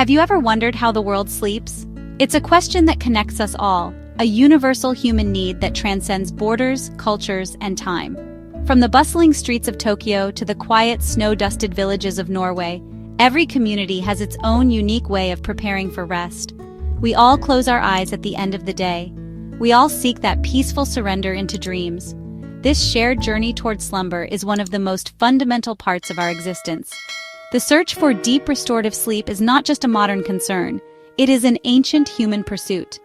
Have you ever wondered how the world sleeps? It's a question that connects us all, a universal human need that transcends borders, cultures, and time. From the bustling streets of Tokyo to the quiet, snow-dusted villages of Norway, every community has its own unique way of preparing for rest. We all close our eyes at the end of the day. We all seek that peaceful surrender into dreams. This shared journey toward slumber is one of the most fundamental parts of our existence. The search for deep restorative sleep is not just a modern concern, it is an ancient human pursuit.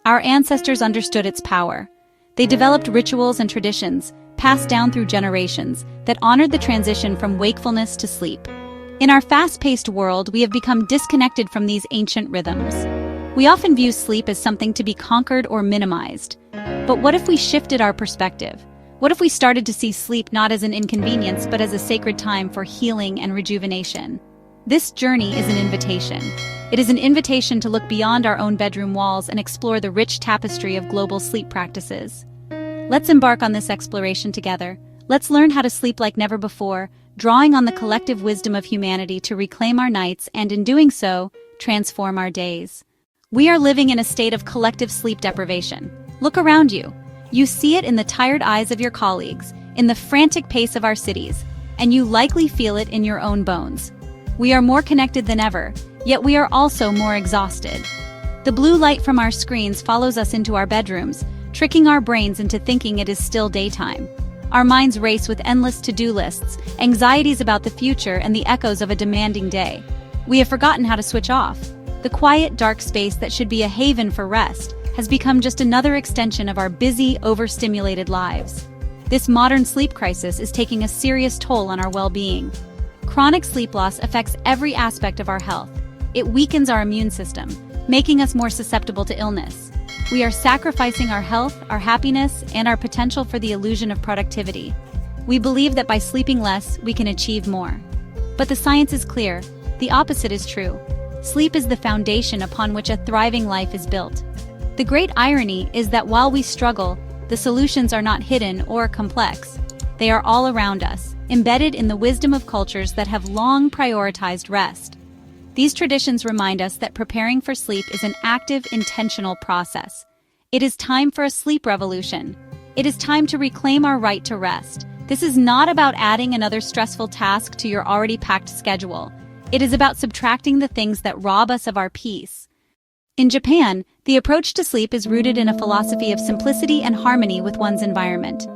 Our ancestors understood its power. They developed rituals and traditions, passed down through generations, that honored the transition from wakefulness to sleep. In our fast-paced world, we have become disconnected from these ancient rhythms. We often view sleep as something to be conquered or minimized. But what if we shifted our perspective? What if we started to see sleep not as an inconvenience but as a sacred time for healing and rejuvenation? This journey is an invitation. It is an invitation to look beyond our own bedroom walls and explore the rich tapestry of global sleep practices. Let's embark on this exploration together. Let's learn how to sleep like never before, drawing on the collective wisdom of humanity to reclaim our nights and, in doing so, transform our days. We are living in a state of collective sleep deprivation. Look around you. You see it in the tired eyes of your colleagues, in the frantic pace of our cities, and you likely feel it in your own bones. We are more connected than ever, yet we are also more exhausted. The blue light from our screens follows us into our bedrooms, tricking our brains into thinking it is still daytime. Our minds race with endless to-do lists, anxieties about the future, and the echoes of a demanding day. We have forgotten how to switch off. The quiet, dark space that should be a haven for rest has become just another extension of our busy, overstimulated lives. This modern sleep crisis is taking a serious toll on our well-being. Chronic sleep loss affects every aspect of our health. It weakens our immune system, making us more susceptible to illness. We are sacrificing our health, our happiness, and our potential for the illusion of productivity. We believe that by sleeping less, we can achieve more. But the science is clear. The opposite is true. Sleep is the foundation upon which a thriving life is built. The great irony is that while we struggle, the solutions are not hidden or complex. They are all around us, embedded in the wisdom of cultures that have long prioritized rest. These traditions remind us that preparing for sleep is an active, intentional process. It is time for a sleep revolution. It is time to reclaim our right to rest. This is not about adding another stressful task to your already packed schedule. It is about subtracting the things that rob us of our peace. In Japan, the approach to sleep is rooted in a philosophy of simplicity and harmony with one's environment.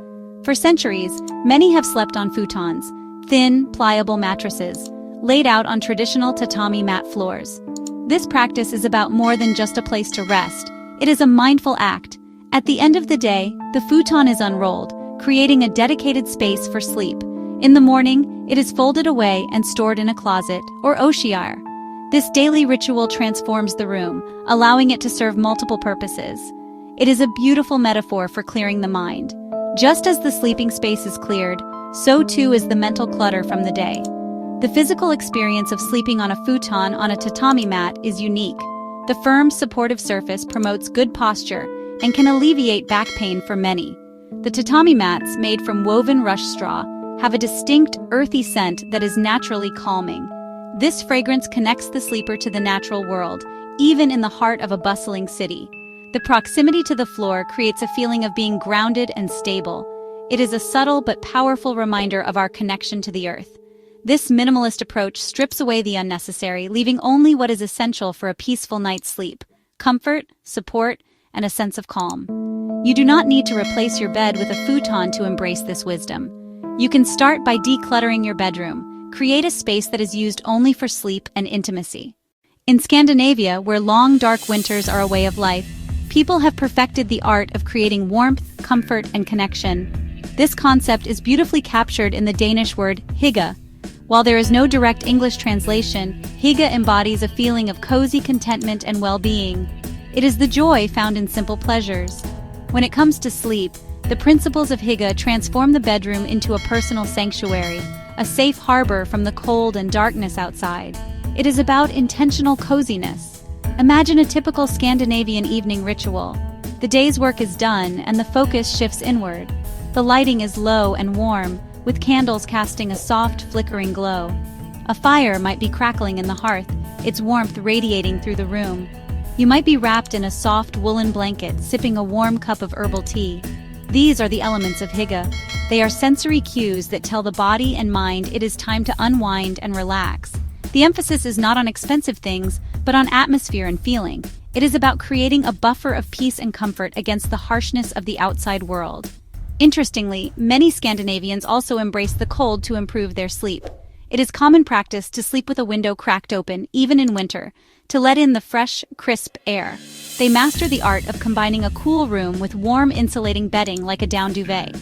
For centuries, many have slept on futons, thin, pliable mattresses, laid out on traditional tatami mat floors. This practice is about more than just a place to rest. It is a mindful act. At the end of the day, the futon is unrolled, creating a dedicated space for sleep. In the morning, it is folded away and stored in a closet, or oshiar. This daily ritual transforms the room, allowing it to serve multiple purposes. It is a beautiful metaphor for clearing the mind. Just as the sleeping space is cleared, so too is the mental clutter from the day. The physical experience of sleeping on a futon on a tatami mat is unique. The firm, supportive surface promotes good posture and can alleviate back pain for many. The tatami mats, made from woven rush straw, have a distinct, earthy scent that is naturally calming. This fragrance connects the sleeper to the natural world, even in the heart of a bustling city. The proximity to the floor creates a feeling of being grounded and stable. It is a subtle but powerful reminder of our connection to the earth. This minimalist approach strips away the unnecessary, leaving only what is essential for a peaceful night's sleep: comfort, support, and a sense of calm. You do not need to replace your bed with a futon to embrace this wisdom. You can start by decluttering your bedroom. Create a space that is used only for sleep and intimacy. In Scandinavia, where long, dark winters are a way of life, people have perfected the art of creating warmth, comfort, and connection. This concept is beautifully captured in the Danish word hygge. While there is no direct English translation, hygge embodies a feeling of cozy contentment and well-being. It is the joy found in simple pleasures. When it comes to sleep, the principles of hygge transform the bedroom into a personal sanctuary, a safe harbor from the cold and darkness outside. It is about intentional coziness. Imagine a typical Scandinavian evening ritual. The day's work is done and the focus shifts inward. The lighting is low and warm, with candles casting a soft, flickering glow. A fire might be crackling in the hearth, its warmth radiating through the room. You might be wrapped in a soft woolen blanket, sipping a warm cup of herbal tea. These are the elements of hygge. They are sensory cues that tell the body and mind it is time to unwind and relax. The emphasis is not on expensive things, but on atmosphere and feeling. It is about creating a buffer of peace and comfort against the harshness of the outside world. Interestingly, many Scandinavians also embrace the cold to improve their sleep. It is common practice to sleep with a window cracked open, even in winter, to let in the fresh, crisp air. They master the art of combining a cool room with warm, insulating bedding like a down duvet.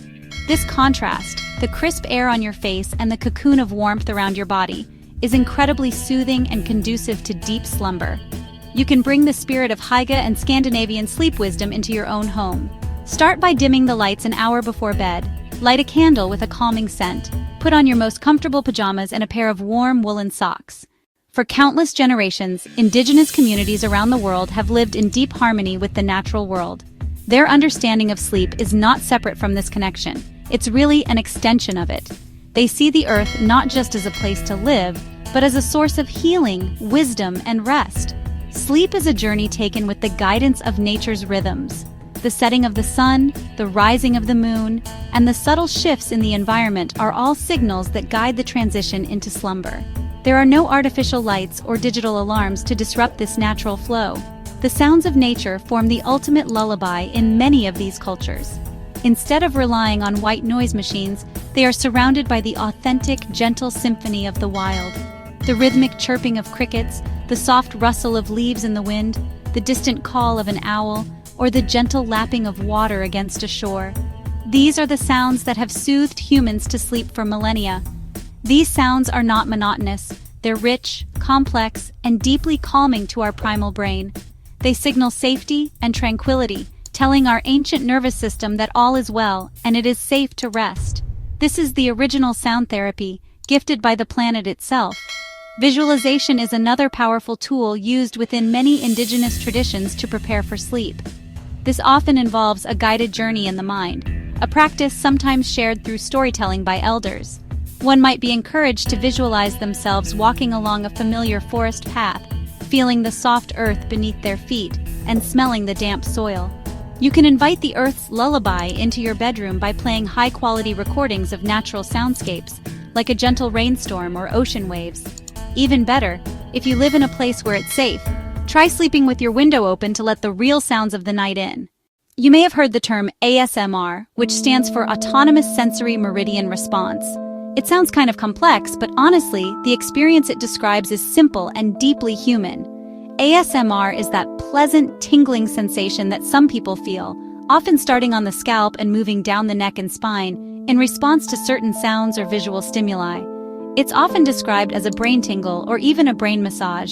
This contrast, the crisp air on your face and the cocoon of warmth around your body, is incredibly soothing and conducive to deep slumber. You can bring the spirit of hygge and Scandinavian sleep wisdom into your own home. Start by dimming the lights an hour before bed. Light a candle with a calming scent. Put on your most comfortable pajamas and a pair of warm woolen socks. For countless generations, indigenous communities around the world have lived in deep harmony with the natural world. Their understanding of sleep is not separate from this connection. It's really an extension of it. They see the earth not just as a place to live, but as a source of healing, wisdom, and rest. Sleep is a journey taken with the guidance of nature's rhythms. The setting of the sun, the rising of the moon, and the subtle shifts in the environment are all signals that guide the transition into slumber. There are no artificial lights or digital alarms to disrupt this natural flow. The sounds of nature form the ultimate lullaby in many of these cultures. Instead of relying on white noise machines, they are surrounded by the authentic, gentle symphony of the wild. The rhythmic chirping of crickets, the soft rustle of leaves in the wind, the distant call of an owl, or the gentle lapping of water against a shore. These are the sounds that have soothed humans to sleep for millennia. These sounds are not monotonous. They're rich, complex, and deeply calming to our primal brain. They signal safety and tranquility, telling our ancient nervous system that all is well and it is safe to rest. This is the original sound therapy, gifted by the planet itself. Visualization is another powerful tool used within many indigenous traditions to prepare for sleep. This often involves a guided journey in the mind, a practice sometimes shared through storytelling by elders. One might be encouraged to visualize themselves walking along a familiar forest path, feeling the soft earth beneath their feet and smelling the damp soil. You can invite the earth's lullaby into your bedroom by playing high-quality recordings of natural soundscapes, like a gentle rainstorm or ocean waves. Even better, if you live in a place where it's safe, try sleeping with your window open to let the real sounds of the night in. You may have heard the term ASMR, which stands for Autonomous Sensory Meridian Response. It sounds kind of complex, but honestly, the experience it describes is simple and deeply human. ASMR is that pleasant, tingling sensation that some people feel, often starting on the scalp and moving down the neck and spine, in response to certain sounds or visual stimuli. It's often described as a brain tingle or even a brain massage.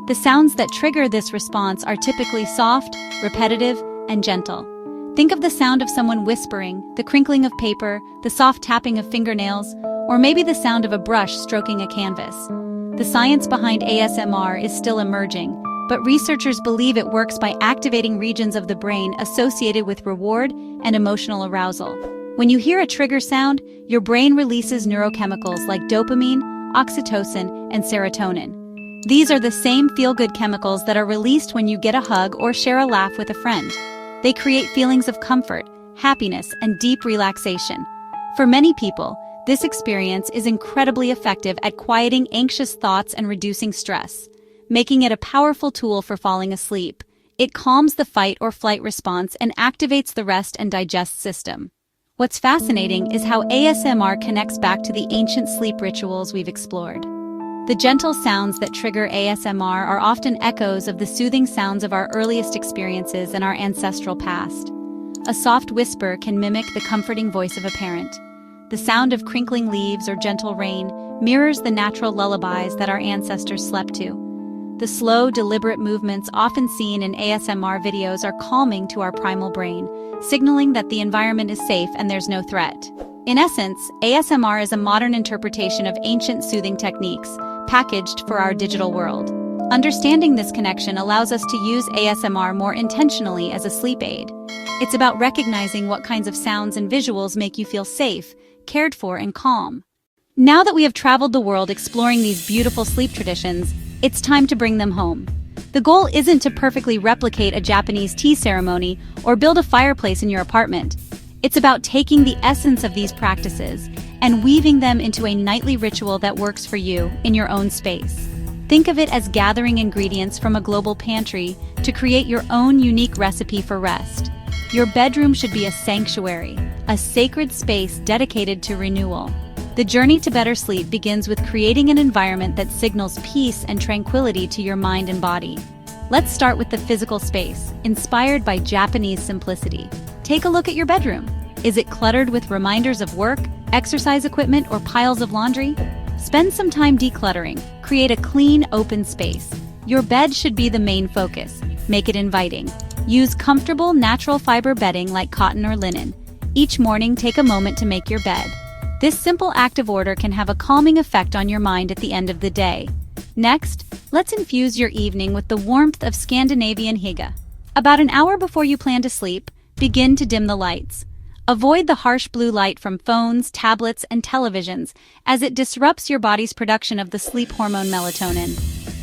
The sounds that trigger this response are typically soft, repetitive, and gentle. Think of the sound of someone whispering, the crinkling of paper, the soft tapping of fingernails, or maybe the sound of a brush stroking a canvas. The science behind ASMR is still emerging, but researchers believe it works by activating regions of the brain associated with reward and emotional arousal. When you hear a trigger sound, your brain releases neurochemicals like dopamine, oxytocin, and serotonin. These are the same feel-good chemicals that are released when you get a hug or share a laugh with a friend. They create feelings of comfort, happiness, and deep relaxation. For many people, this experience is incredibly effective at quieting anxious thoughts and reducing stress, making it a powerful tool for falling asleep. It calms the fight or flight response and activates the rest and digest system. What's fascinating is how ASMR connects back to the ancient sleep rituals we've explored. The gentle sounds that trigger ASMR are often echoes of the soothing sounds of our earliest experiences and our ancestral past. A soft whisper can mimic the comforting voice of a parent. The sound of crinkling leaves or gentle rain mirrors the natural lullabies that our ancestors slept to. The slow, deliberate movements often seen in ASMR videos are calming to our primal brain, signaling that the environment is safe and there's no threat. In essence, ASMR is a modern interpretation of ancient soothing techniques, packaged for our digital world. Understanding this connection allows us to use ASMR more intentionally as a sleep aid. It's about recognizing what kinds of sounds and visuals make you feel safe, cared for, and calm. Now that we have traveled the world exploring these beautiful sleep traditions, it's time to bring them home. The goal isn't to perfectly replicate a Japanese tea ceremony or build a fireplace in your apartment. It's about taking the essence of these practices and weaving them into a nightly ritual that works for you in your own space. Think of it as gathering ingredients from a global pantry to create your own unique recipe for rest. Your bedroom should be a sanctuary, a sacred space dedicated to renewal. The journey to better sleep begins with creating an environment that signals peace and tranquility to your mind and body. Let's start with the physical space, inspired by Japanese simplicity. Take a look at your bedroom. Is it cluttered with reminders of work, exercise equipment, or piles of laundry? Spend some time decluttering. Create a clean, open space. Your bed should be the main focus. Make it inviting. Use comfortable, natural fiber bedding like cotton or linen. Each morning, take a moment to make your bed. This simple act of order can have a calming effect on your mind at the end of the day. Next, let's infuse your evening with the warmth of Scandinavian hygge. About an hour before you plan to sleep, begin to dim the lights. Avoid the harsh blue light from phones, tablets, and televisions, as it disrupts your body's production of the sleep hormone melatonin.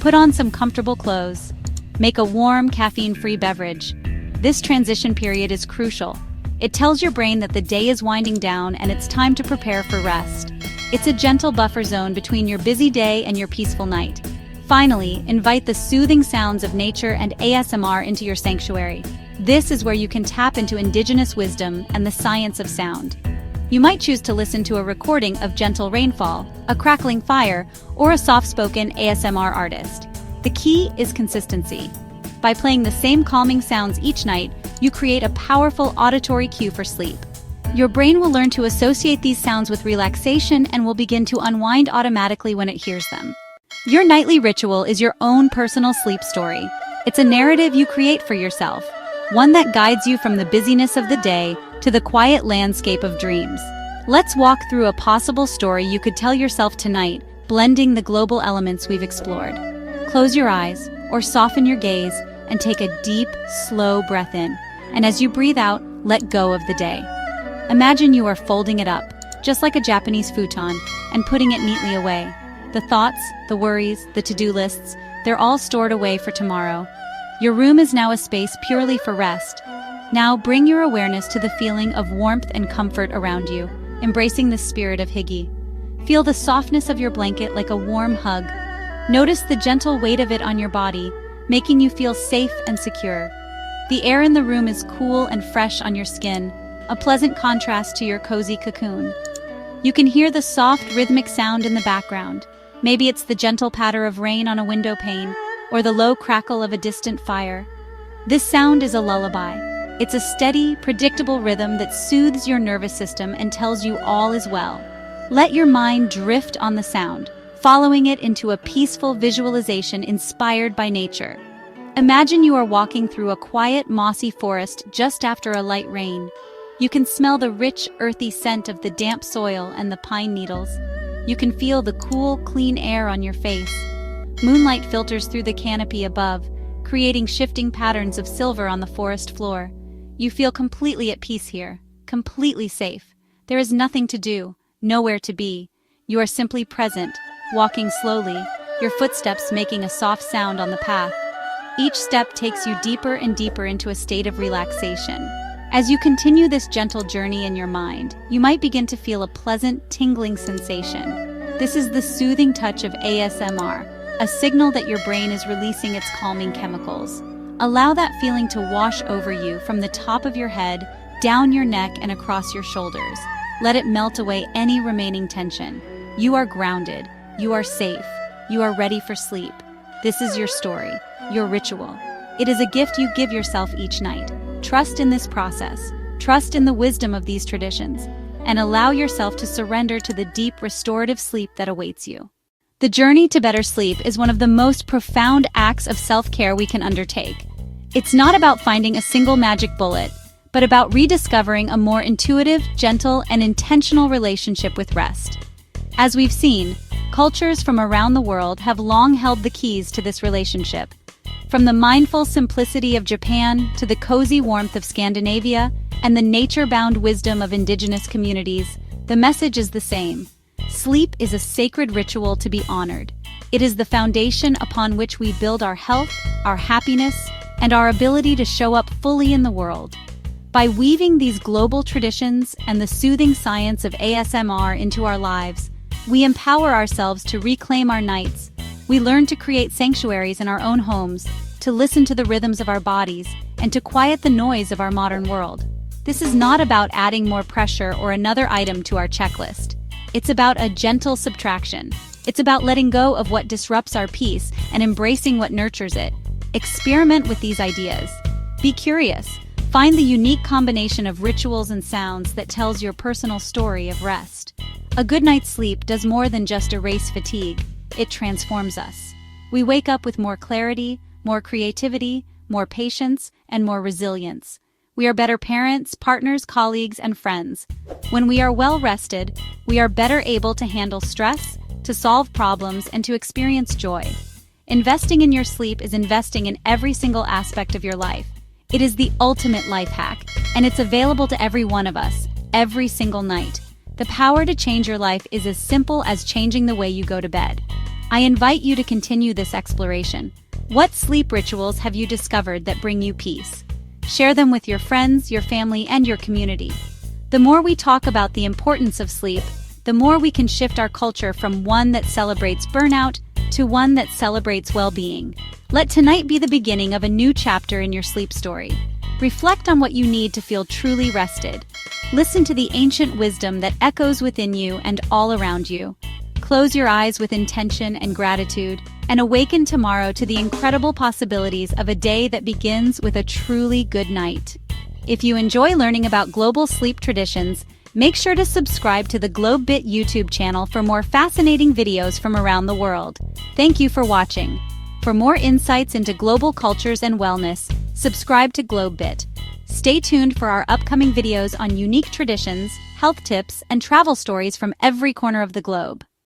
Put on some comfortable clothes. Make a warm, caffeine-free beverage. This transition period is crucial. It tells your brain that the day is winding down and it's time to prepare for rest. It's a gentle buffer zone between your busy day and your peaceful night. Finally, invite the soothing sounds of nature and ASMR into your sanctuary. This is where you can tap into indigenous wisdom and the science of sound. You might choose to listen to a recording of gentle rainfall, a crackling fire, or a soft-spoken ASMR artist. The key is consistency. By playing the same calming sounds each night, you create a powerful auditory cue for sleep. Your brain will learn to associate these sounds with relaxation and will begin to unwind automatically when it hears them. Your nightly ritual is your own personal sleep story. It's a narrative you create for yourself, one that guides you from the busyness of the day to the quiet landscape of dreams. Let's walk through a possible story you could tell yourself tonight, blending the global elements we've explored. Close your eyes or soften your gaze and take a deep, slow breath in. And as you breathe out, let go of the day. Imagine you are folding it up, just like a Japanese futon, and putting it neatly away. The thoughts, the worries, the to-do lists, they're all stored away for tomorrow. Your room is now a space purely for rest. Now bring your awareness to the feeling of warmth and comfort around you, embracing the spirit of hygge. Feel the softness of your blanket like a warm hug. Notice the gentle weight of it on your body, making you feel safe and secure. The air in the room is cool and fresh on your skin, a pleasant contrast to your cozy cocoon. You can hear the soft, rhythmic sound in the background. Maybe it's the gentle patter of rain on a window pane, or the low crackle of a distant fire. This sound is a lullaby. It's a steady, predictable rhythm that soothes your nervous system and tells you all is well. Let your mind drift on the sound, following it into a peaceful visualization inspired by nature. Imagine you are walking through a quiet, mossy forest just after a light rain. You can smell the rich, earthy scent of the damp soil and the pine needles. You can feel the cool, clean air on your face. Moonlight filters through the canopy above, creating shifting patterns of silver on the forest floor. You feel completely at peace here, completely safe. There is nothing to do, nowhere to be. You are simply present, walking slowly, your footsteps making a soft sound on the path. Each step takes you deeper and deeper into a state of relaxation. As you continue this gentle journey in your mind, you might begin to feel a pleasant, tingling sensation. This is the soothing touch of ASMR, a signal that your brain is releasing its calming chemicals. Allow that feeling to wash over you from the top of your head, down your neck, and across your shoulders. Let it melt away any remaining tension. You are grounded. You are safe. You are ready for sleep. This is your story, your ritual. It is a gift you give yourself each night. Trust in this process. Trust in the wisdom of these traditions, and allow yourself to surrender to the deep restorative sleep that awaits you. The journey to better sleep is one of the most profound acts of self-care we can undertake. It's not about finding a single magic bullet, but about rediscovering a more intuitive, gentle, and intentional relationship with rest. As we've seen, cultures from around the world have long held the keys to this relationship. From the mindful simplicity of Japan to the cozy warmth of Scandinavia and the nature-bound wisdom of indigenous communities, the message is the same. Sleep is a sacred ritual to be honored. It is the foundation upon which we build our health, our happiness, and our ability to show up fully in the world. By weaving these global traditions and the soothing science of ASMR into our lives, we empower ourselves to reclaim our nights. We learn to create sanctuaries in our own homes, to listen to the rhythms of our bodies, and to quiet the noise of our modern world. This is not about adding more pressure or another item to our checklist. It's about a gentle subtraction. It's about letting go of what disrupts our peace and embracing what nurtures it. Experiment with these ideas. Be curious. Find the unique combination of rituals and sounds that tells your personal story of rest. A good night's sleep does more than just erase fatigue. It transforms us. We wake up with more clarity, more creativity, more patience, and more resilience. We are better parents, partners, colleagues, and friends. When we are well rested, we are better able to handle stress, to solve problems, and to experience joy. Investing in your sleep is investing in every single aspect of your life. It is the ultimate life hack, and it's available to every one of us, every single night. The power to change your life is as simple as changing the way you go to bed. I invite you to continue this exploration. What sleep rituals have you discovered that bring you peace? Share them with your friends, your family, and your community. The more we talk about the importance of sleep, the more we can shift our culture from one that celebrates burnout to one that celebrates well-being. Let tonight be the beginning of a new chapter in your sleep story. Reflect on what you need to feel truly rested. Listen to the ancient wisdom that echoes within you and all around you. Close your eyes with intention and gratitude, and awaken tomorrow to the incredible possibilities of a day that begins with a truly good night. If you enjoy learning about global sleep traditions, make sure to subscribe to the GlobeBit YouTube channel for more fascinating videos from around the world. Thank you for watching. For more insights into global cultures and wellness, subscribe to GlobeBit. Stay tuned for our upcoming videos on unique traditions, health tips, and travel stories from every corner of the globe.